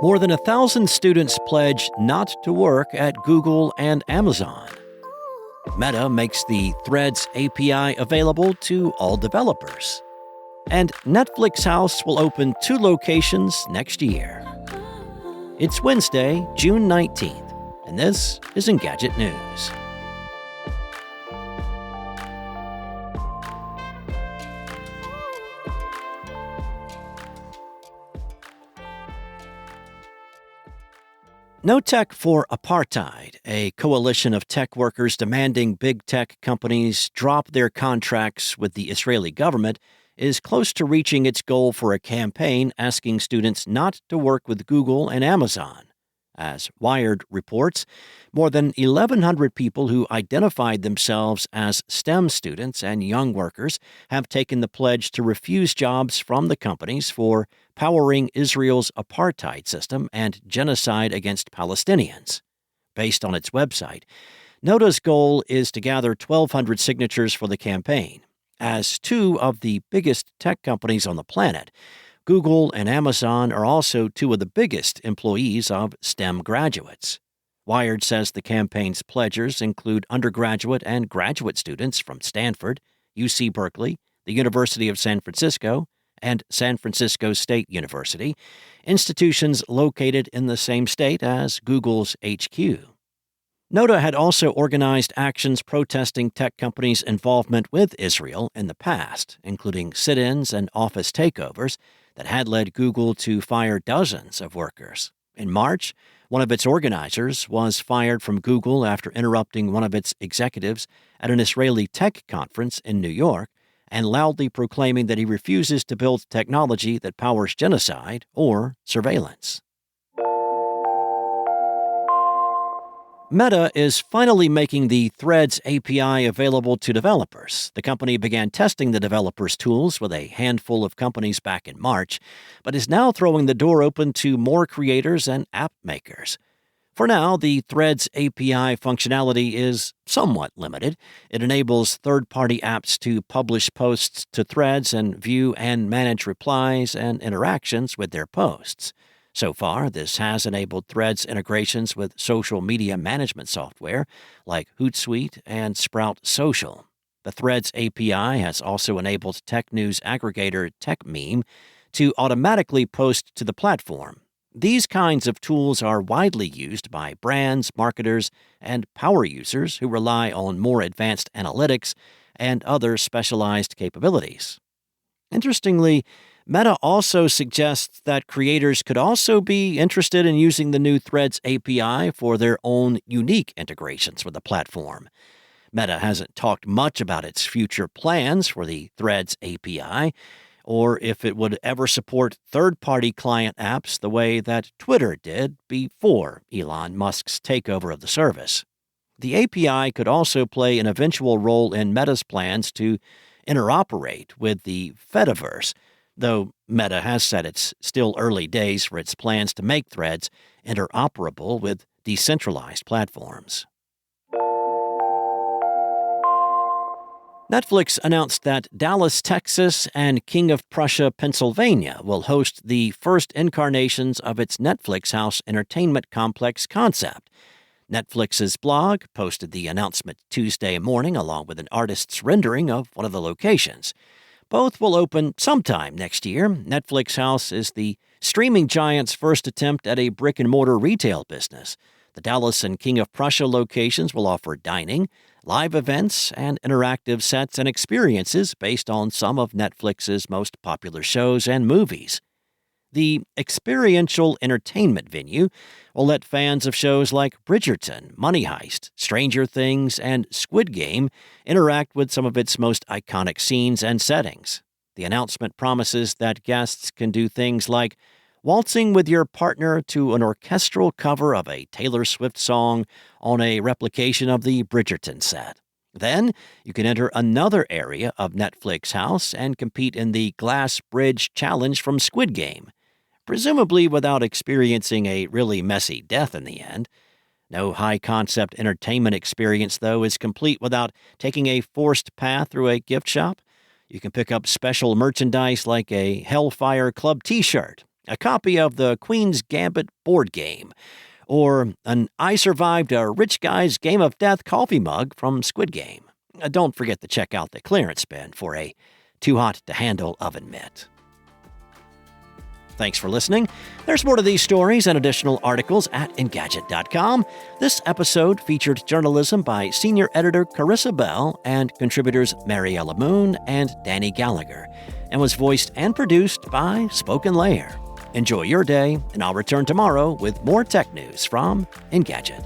More than 1,000 students pledge not to work at Google and Amazon. Meta makes the Threads API available to all developers. And Netflix House will open 2 locations next year. It's Wednesday, June 19th, and this is Engadget News. No Tech for Apartheid, a coalition of tech workers demanding big tech companies drop their contracts with the Israeli government, is close to reaching its goal for a campaign asking students not to work with Google and Amazon. As Wired reports, more than 1,100 people who identified themselves as STEM students and young workers have taken the pledge to refuse jobs from the companies for powering Israel's apartheid system and genocide against Palestinians. Based on its website, NOTA's goal is to gather 1,200 signatures for the campaign. As 2 of the biggest tech companies on the planet, Google and Amazon are also 2 of the biggest employees of STEM graduates. Wired says the campaign's pledgers include undergraduate and graduate students from Stanford, UC Berkeley, the University of San Francisco, and San Francisco State University, institutions located in the same state as Google's HQ. NOTA had also organized actions protesting tech companies' involvement with Israel in the past, including sit-ins and office takeovers that had led Google to fire dozens of workers. In March, one of its organizers was fired from Google after interrupting one of its executives at an Israeli tech conference in New York and loudly proclaiming that he refuses to build technology that powers genocide or surveillance. Meta is finally making the Threads API available to developers. The company began testing the developers' tools with a handful of companies back in March, but is now throwing the door open to more creators and app makers. For now, the Threads API functionality is somewhat limited. It enables third-party apps to publish posts to Threads and view and manage replies and interactions with their posts. So far, this has enabled Threads integrations with social media management software like Hootsuite and Sprout Social. The Threads API has also enabled tech news aggregator TechMeme to automatically post to the platform. These kinds of tools are widely used by brands, marketers, and power users who rely on more advanced analytics and other specialized capabilities. Interestingly, Meta also suggests that creators could also be interested in using the new Threads API for their own unique integrations with the platform. Meta hasn't talked much about its future plans for the Threads API, or if it would ever support third-party client apps the way that Twitter did before Elon Musk's takeover of the service. The API could also play an eventual role in Meta's plans to interoperate with the Fediverse, though Meta has said it's still early days for its plans to make Threads interoperable with decentralized platforms. Netflix announced that Dallas, Texas, and King of Prussia, Pennsylvania will host the first incarnations of its Netflix House entertainment complex concept. Netflix's blog posted the announcement Tuesday morning along with an artist's rendering of one of the locations. Both will open sometime next year. Netflix House is the streaming giant's first attempt at a brick-and-mortar retail business. The Dallas and King of Prussia locations will offer dining, live events, and interactive sets and experiences based on some of Netflix's most popular shows and movies. The experiential entertainment venue will let fans of shows like Bridgerton, Money Heist, Stranger Things, and Squid Game interact with some of its most iconic scenes and settings. The announcement promises that guests can do things like waltzing with your partner to an orchestral cover of a Taylor Swift song on a replication of the Bridgerton set. Then, you can enter another area of Netflix House and compete in the Glass Bridge Challenge from Squid Game, presumably without experiencing a really messy death in the end. No high-concept entertainment experience, though, is complete without taking a forced path through a gift shop. You can pick up special merchandise like a Hellfire Club t-shirt a copy of the Queen's Gambit board game, or an I Survived a Rich Guy's Game of Death coffee mug from Squid Game. Don't forget to check out the clearance bin for a too hot to handle oven mitt. Thanks for listening. There's more to these stories and additional articles at Engadget.com. This episode featured journalism by senior editor Carissa Bell and contributors Mariella Moon and Danny Gallagher, and was voiced and produced by Spoken Layer. Enjoy your day, and I'll return tomorrow with more tech news from Engadget.